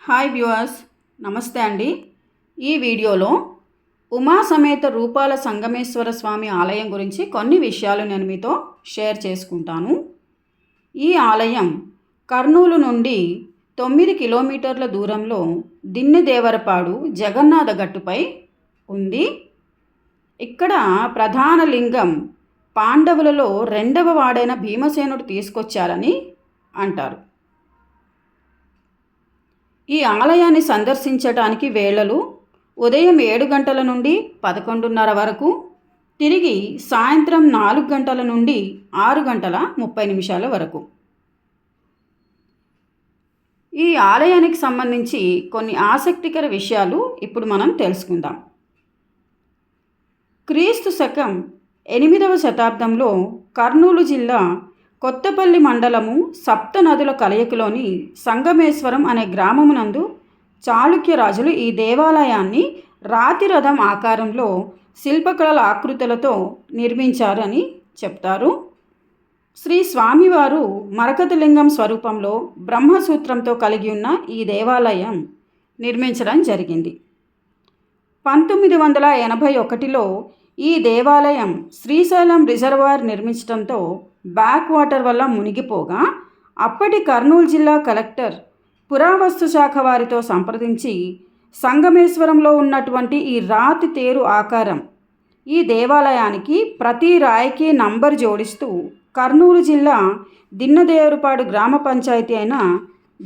Hi viewers, నమస్తే అండి. ఈ వీడియోలో ఉమా సమేత రూపాల సంగమేశ్వర స్వామి ఆలయం గురించి కొన్ని విషయాలు నేను మీతో షేర్ చేసుకుంటాను. ఈ ఆలయం కర్నూలు నుండి 9 కిలోమీటర్ల దూరంలో దిన్నెదేవరపాడు జగన్నాథ గట్టుపై ఉంది. ఇక్కడ ప్రధాన లింగం పాండవులలో రెండవ వాడైన భీమసేనుడు తీసుకొచ్చారని అంటారు. ఈ ఆలయాన్ని సందర్శించటానికి వేళలు ఉదయం 7 గంటల నుండి 11:30 వరకు, తిరిగి సాయంత్రం 4 గంటల నుండి 6 గంటల 30 నిమిషాల వరకు. ఈ ఆలయానికి సంబంధించి కొన్ని ఆసక్తికర విషయాలు ఇప్పుడు మనం తెలుసుకుందాం. క్రీస్తు శకం 8వ శతాబ్దంలో కర్నూలు జిల్లా కొత్తపల్లి మండలము సప్త నదుల కలయికలోని సంగమేశ్వరం అనే గ్రామమునందు చాళుక్య రాజులు ఈ దేవాలయాన్ని రాతి రథం ఆకారంలో శిల్పకళల ఆకృతులతో నిర్మించారని చెప్తారు. శ్రీ స్వామివారు మరకతలింగం స్వరూపంలో బ్రహ్మసూత్రంతో కలిగి ఉన్న ఈ దేవాలయం నిర్మించడం జరిగింది. 1981లో ఈ దేవాలయం శ్రీశైలం రిజర్వాయర్ నిర్మించడంతో బ్యాక్ వాటర్ వల్ల మునిగిపోగా, అప్పటి కర్నూలు జిల్లా కలెక్టర్ పురావస్తు శాఖ వారితో సంప్రదించి సంగమేశ్వరంలో ఉన్నటువంటి ఈ రాతి తేరు ఆకారం ఈ దేవాలయానికి ప్రతి రాయికి నంబర్ జోడిస్తూ కర్నూలు జిల్లా దిన్నదేవరపాడు గ్రామ పంచాయతీ అయిన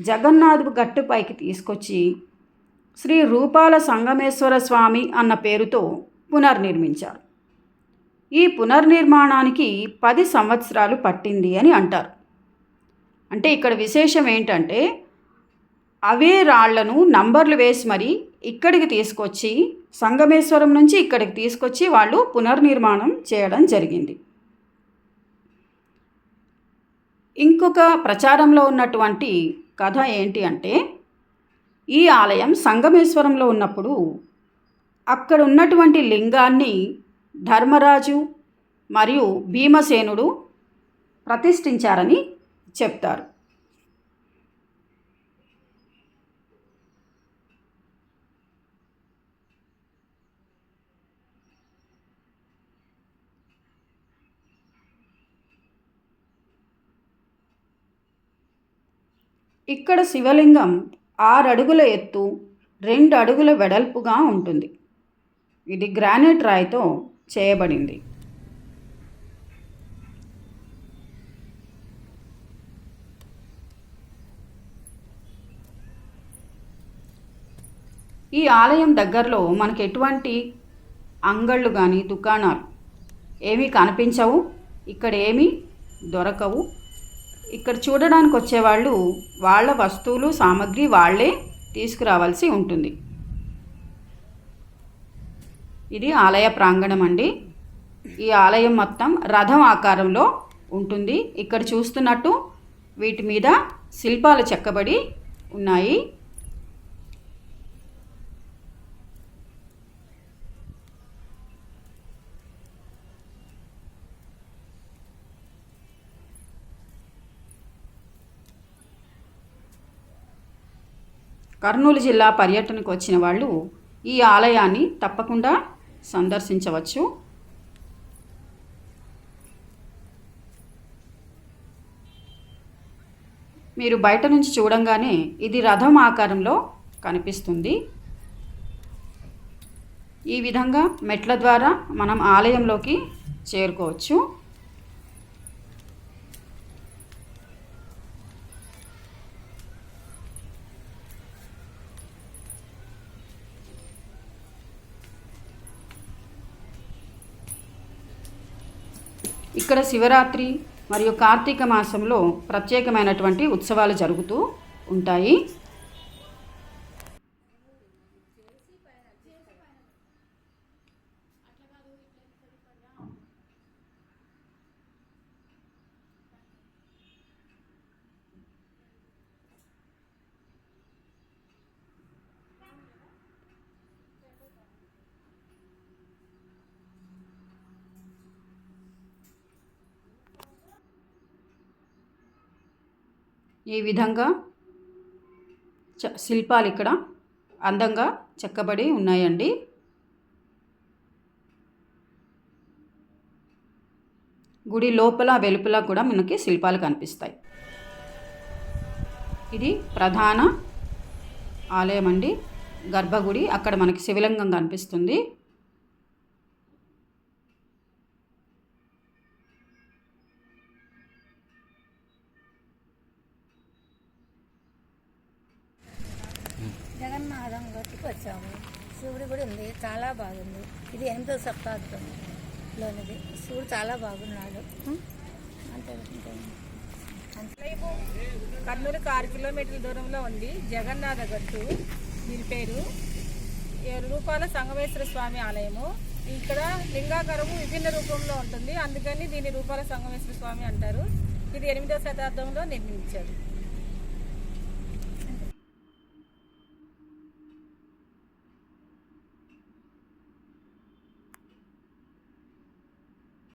జగన్నాథ్ గట్టుపైకి తీసుకొచ్చి శ్రీ రూపాల సంగమేశ్వర స్వామి అన్న పేరుతో పునర్నిర్మించారు. ఈ పునర్నిర్మాణానికి 10 సంవత్సరాలు పట్టింది అని అంటారు. అంటే ఇక్కడ విశేషం ఏంటంటే, అవే రాళ్లను నంబర్లు వేసి మరి ఇక్కడికి తీసుకొచ్చి, సంగమేశ్వరం నుంచి ఇక్కడికి తీసుకొచ్చి వాళ్ళు పునర్నిర్మాణం చేయడం జరిగింది. ఇంకొక ప్రచారంలో ఉన్నటువంటి కథ ఏంటి అంటే, ఈ ఆలయం సంగమేశ్వరంలో ఉన్నప్పుడు అక్కడ ఉన్నటువంటి లింగాన్ని ధర్మరాజు మరియు భీమసేనుడు ప్రతిష్ఠించారని చెప్తారు. ఇక్కడ శివలింగం 6 అడుగుల ఎత్తు, 2 అడుగుల వెడల్పుగా ఉంటుంది. ఇది గ్రానైట్ రాయితో చేయబడింది. ఈ ఆలయం దగ్గరలో మనకు ఎటువంటి అంగళ్ళు కానీ దుకాణాలు ఏమీ కనిపించవు, ఇక్కడ ఏమీ దొరకవు. ఇక్కడ చూడడానికి వచ్చేవాళ్ళు వాళ్ళ వస్తువులు సామాగ్రి వాళ్ళే తీసుకురావాల్సి ఉంటుంది. ఇది ఆలయ ప్రాంగణం అండి. ఈ ఆలయం మొత్తం రథం ఆకారంలో ఉంటుంది. ఇక్కడ చూస్తున్నట్టు వీటి మీద శిల్పాలు చెక్కబడి ఉన్నాయి. కర్నూలు జిల్లా పర్యటనకు వచ్చిన వాళ్ళు ఈ ఆలయాన్ని తప్పకుండా సందర్శించవచ్చు. మీరు బయట నుంచి చూడంగానే ఇది రథం ఆకారంలో కనిపిస్తుంది. ఈ విధంగా మెట్ల ద్వారా మనం ఆలయంలోకి చేరుకోవచ్చు. ఇక్కడ శివరాత్రి మరియు కార్తీక మాసంలో ప్రత్యేకమైనటువంటి ఉత్సవాలు జరుగుతూ ఉంటాయి. ఈ విధంగా శిల్పాలు ఇక్కడ అందంగా చెక్కబడి ఉన్నాయండి. గుడి లోపల వెలుపల కూడా మనకి శిల్పాలు కనిపిస్తాయి. ఇది ప్రధాన ఆలయం అండి, గర్భగుడి. అక్కడ మనకి శివలింగం కనిపిస్తుంది. జగన్నాథం గట్టుకు వచ్చాము. శివుడి గుడి ఉంది, చాలా బాగుంది. ఇది 8వ శతాబ్దంలోనిది. శివుడు చాలా బాగున్నాడు. అంతే. కర్నూలుకి 6 కిలోమీటర్ల దూరంలో ఉంది జగన్నాథ గట్టు. దీని పేరు 7 రూపాయల సంగమేశ్వర స్వామి ఆలయము. ఇక్కడ లింగాకారము విభిన్న రూపంలో ఉంటుంది, అందుకని దీన్ని రూపాల సంగమేశ్వర స్వామి అంటారు. ఇది 8వ శతాబ్దంలో నిర్మించారు.